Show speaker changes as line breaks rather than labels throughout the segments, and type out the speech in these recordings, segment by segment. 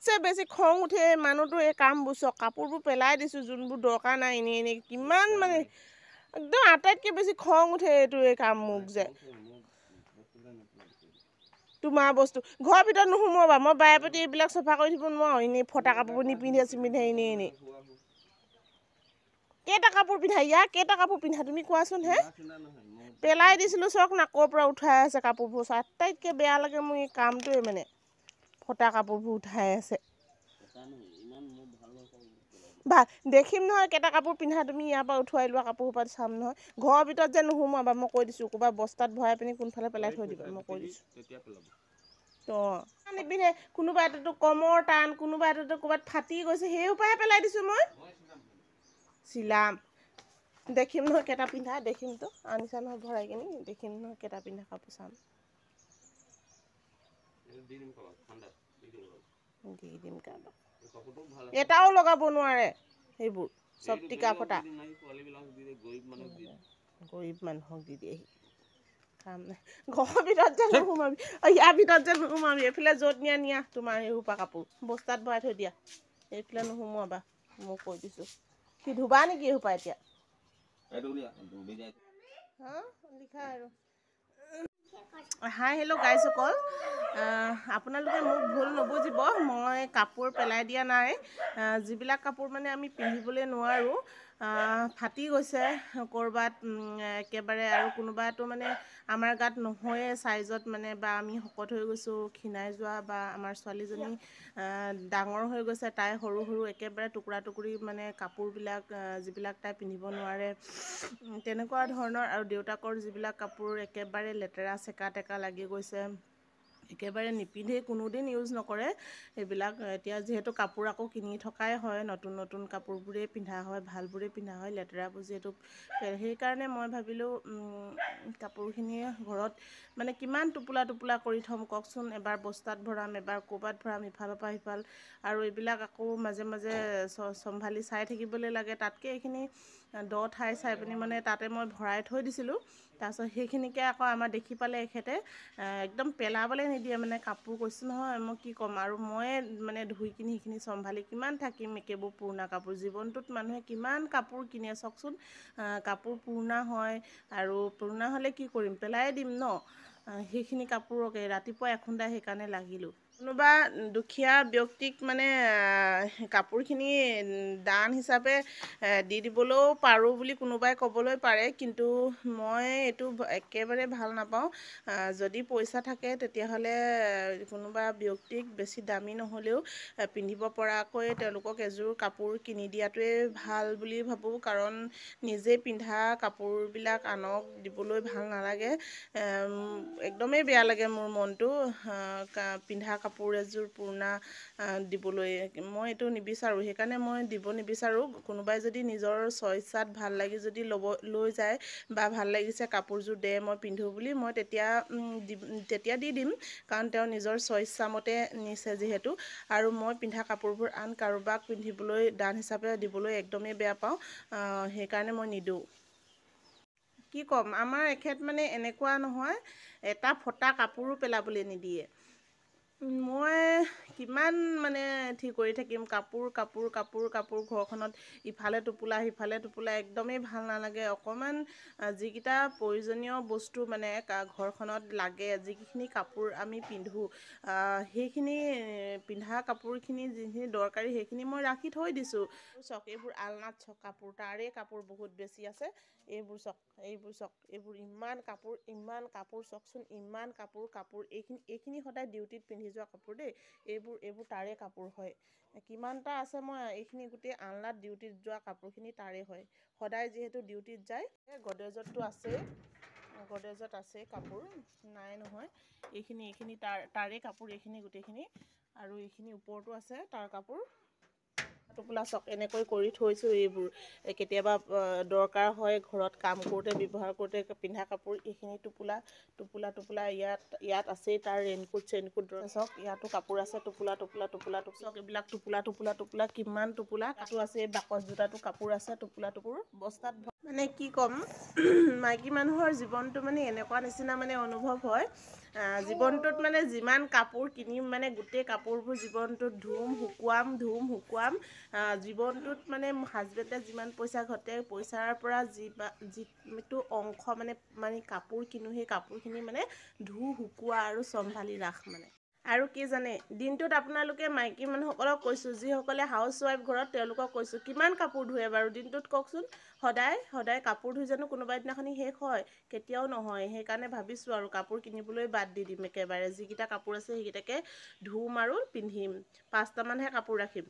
চবতছে বেছি খং উঠে মানুহটো এই কামবোৰ চক কাপোৰবোৰ পেলাই দিছোঁ যোনবোৰ দৰকাৰ নাই এনেই কিমান মানে একদম আটাইতকৈ বেছি খং উঠে এইটো এই কাম মোক যে তোমাৰ বস্তু ঘৰৰ ভিতৰত নোসোমাবা মই বাৰে প্ৰতি এইবিলাক চফা কৰি দিব নোৱাৰোঁ এনেই ফটা কাপোৰবোৰ নিপিন্ধে চিপিন্ধে এনেই কেইটা কাপোৰ পিন্ধা ইয়াক কেইটা কাপোৰ পিন্ধা তুমি কোৱাচোন হে পেলাই দিছিলোঁ চক নাকৰ পৰা উঠাই আছে কাপোৰবোৰ আটাইতকৈ বেয়া লাগে মোৰ এই কামটোৱে মানে ফটা কাপোৰবোৰ উঠাই আছে ভাল দেখিম নহয় কেইটা কাপোৰ পিন্ধা তুমি ইয়াৰ পৰা উঠুৱাই লোৱা কাপোৰ সোপা চাম নহয় ঘৰৰ ভিতৰত যে নোসোমাবা মই কৈ দিছোঁ ক'ৰবাত বস্তাত ভৰাই পিনি কোনফালে পেলাই থৈ দিবা মই কৈ দিছোঁ অঁ নিপিন্ধে কোনোবা এটাতো কমৰ টান কোনোবা এটাতো ক'ৰবাত ফাটি গৈছে সেই সোপাহে পেলাই দিছোঁ মই চিলাম দেখিম নহয় কেইটা পিন্ধা দেখিমতো আনিছা নহয় ভৰাই কিনি দেখিম নহয় কেইটা পিন্ধা কাপোৰ চাম দি দিম কাৰোবাক এটাও লগাব নোৱাৰে সেইবোৰ চব টিকা ফটা গৰীব মানুহক দি দিয়েহি কাম নাই ঘৰৰ ভিতৰত যে নোসোমাবি ইয়াৰ ভিতৰত যে নোসোমাবি এইফালে য'ত নিয়া তোমাৰ এই সোপা কাপোৰ বস্তাত ভৰাই থৈ দিয়া এইফালে নোসোমোৱাবা মই কৈ দিছোঁ কি ধুবা নেকি এই সোপা এতিয়া লিখা আৰু হাই হেল্ল' গাইজ অকল আপোনালোকে মোক ভুল নুবুজিব মই কাপোৰ পেলাই দিয়া নাই যিবিলাক কাপোৰ মানে আমি পিন্ধিবলৈ নোৱাৰোঁ ফাটি গৈছে ক'ৰবাত একেবাৰে আৰু কোনোবাটো মানে আমাৰ গাত নহয়ে চাইজত মানে বা আমি শকত হৈ গৈছোঁ ক্ষীণাই যোৱা বা আমাৰ ছোৱালীজনী ডাঙৰ হৈ গৈছে তাই সৰু সৰু একেবাৰে টুকুৰা টুকুৰি মানে কাপোৰবিলাক যিবিলাক তাই পিন্ধিব নোৱাৰে তেনেকুৱা ধৰণৰ আৰু দেউতাকৰ যিবিলাক কাপোৰ একেবাৰে লেতেৰা চেকা টেকা লাগি গৈছে একেবাৰে নিপিন্ধেই কোনোদিন ইউজ নকৰে সেইবিলাক এতিয়া যিহেতু কাপোৰ আকৌ কিনি থকাই হয় নতুন নতুন কাপোৰবোৰেই পিন্ধা হয় ভালবোৰেই পিন্ধা হয় লেতেৰাবোৰ যিহেতু সেইকাৰণে মই ভাবিলোঁ কাপোৰখিনি ঘৰত মানে কিমান টোপোলা টোপোলা কৰি থ'ম কওকচোন এবাৰ বস্তাত ভৰাম এবাৰ ক'ৰবাত ভৰাম ইফালৰ পৰা সিফাল আৰু এইবিলাক আকৌ মাজে মাজে চম্ভালি চাই থাকিবলৈ লাগে তাতকৈ এইখিনি দ ঠাই চাই পিনি মানে তাতে মই ভৰাই থৈ দিছিলোঁ তাৰপিছত সেইখিনিকে আকৌ আমাৰ দেখি পালে এখেতে একদম পেলাবলৈ নিদিয়ে মানে কাপোৰ কৈছোঁ নহয় মই কি ক'ম আৰু ময়ে মানে ধুই কিনি সেইখিনি চম্ভালি কিমান থাকিম একেবোৰ পুৰণা কাপোৰ জীৱনটোত মানুহে কিমান কাপোৰ কিনে চাওকচোন কাপোৰ পুৰণা হয় আৰু পুৰণা হ'লে কি কৰিম পেলাই দিম ন সেইখিনি কাপোৰকে ৰাতিপুৱা এখুন্দাই সেইকাৰণে লাগিলোঁ কোনোবা দুখীয়া ব্যক্তিক মানে কাপোৰখিনি দান হিচাপে দি দিবলৈও পাৰোঁ বুলি কোনোবাই ক'বলৈ পাৰে কিন্তু মই এইটো একেবাৰে ভাল নাপাওঁ যদি পইচা থাকে তেতিয়াহ'লে কোনোবা ব্যক্তিক বেছি দামী নহ'লেও পিন্ধিব পৰাকৈ তেওঁলোকক এযোৰ কাপোৰ কিনি দিয়াটোৱে ভাল বুলি ভাবোঁ কাৰণ নিজে পিন্ধা কাপোৰবিলাক আনক দিবলৈ ভাল নালাগে একদমেই বেয়া লাগে মোৰ মনটো পিন্ধা কাপোৰ এযোৰ পুৰণা দিবলৈ মই এইটো নিবিচাৰোঁ সেইকাৰণে মই দিব নিবিচাৰোঁ কোনোবাই যদি নিজৰ ইচ্ছাত ভাল লাগি যদি লৈ যায় বা ভাল লাগিছে কাপোৰযোৰ দে মই পিন্ধো বুলি মই তেতিয়া দি দিম কাৰণ তেওঁ নিজৰ ইচ্ছামতে নিছে যিহেতু আৰু মই পিন্ধা কাপোৰবোৰ আন কাৰোবাক পিন্ধিবলৈ দান হিচাপে দিবলৈ একদমেই বেয়া পাওঁ সেইকাৰণে মই নিদিওঁ কি ক'ম আমাৰ এখেত মানে এনেকুৱা নহয় এটা ফটা কাপোৰো পেলাবলৈ নিদিয়ে মই কিমান মানে ঠিক কৰি থাকিম কাপোৰ কাপোৰ কাপোৰ কাপোৰ ঘৰখনত ইফালে টোপোলা সিফালে টোপোলা একদমেই ভাল নালাগে অকণমান যিকেইটা প্ৰয়োজনীয় বস্তু মানে ঘৰখনত লাগে যিখিনি কাপোৰ আমি পিন্ধোঁ সেইখিনি পিন্ধা কাপোৰখিনি যিখিনি দৰকাৰী সেইখিনি মই ৰাখি থৈ দিছোঁ চক এইবোৰ আলনাত চক কাপোৰ তাৰে কাপোৰ বহুত বেছি আছে এইবোৰ চক এইবোৰ ইমান কাপোৰ চকচোন ইমান কাপোৰ এইখিনি সদায় ডিউটিত পিন্ধি যোৱা কাপোৰ দেই এইবোৰ তাৰে কাপোৰ হয় কিমানটা আছে মই এইখিনি গোটেই আলনাত ডিউটিত যোৱা কাপোৰখিনি তাৰে হয় সদায় যিহেতু ডিউটিত যায় গডৰেজততো গডৰেজত আছে কাপোৰ নাই নহয় এইখিনি তাৰে কাপোৰ এইখিনি গোটেইখিনি আৰু এইখিনি ওপৰতো আছে তাৰ কাপোৰ টোপোলা চক এনেকৈ কৰি থৈছোঁ এইবোৰ কেতিয়াবা দৰকাৰ হয় ঘৰত কাম কৰোঁতে ব্যৱহাৰ কৰোঁতে পিন্ধা কাপোৰ এইখিনি টোপোলা ইয়াত আছেই তাৰ ৰেইনকোট চেইনকোট চক ইয়াতো কাপোৰ আছে টোপোলা চক এইবিলাক টোপোলা কিমান টোপোলা কাপোৰ আছে বাকচ দুটাতো কাপোৰ আছে টোপোলা বস্তাত মানে কি ক'ম মাইকী মানুহৰ জীৱনটো মানে এনেকুৱা নিচিনা মানে অনুভৱ হয় জীৱনটোত মানে যিমান কাপোৰ কিনিম মানে গোটেই কাপোৰবোৰ জীৱনটোত ধুম শুকুৱাম জীৱনটোত মানে হাজবেণ্ডে যিমান পইচা ঘটে পইচাৰ পৰা যিটো অংশ মানে কাপোৰ কিনো সেই কাপোৰখিনি মানে শুকোৱা আৰু চম্ভালি ৰাখ মানে আৰু কি জানে দিনটোত আপোনালোকে মাইকী মানুহসকলক কৈছোঁ যিসকলে হাউচ ৱাইফ ঘৰত তেওঁলোকক কৈছোঁ কিমান কাপোৰ ধুৱে বাৰু দিনটোত কওকচোন সদায় কাপোৰ ধুই জানো কোনোবা দিনাখনি শেষ হয় কেতিয়াও নহয় সেইকাৰণে ভাবিছোঁ আৰু কাপোৰ কিনিবলৈ বাদ দি দিম একেবাৰে যিকেইটা কাপোৰ আছে সেইকেইটাকে ধুম আৰু পিন্ধিম 5টামানহে কাপোৰ ৰাখিম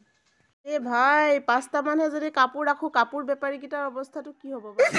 এই ভাই 5টামানহে যদি কাপোৰ ৰাখোঁ কাপোৰ বেপাৰীকেইটাৰ অৱস্থাটো কি হ'ব বাৰু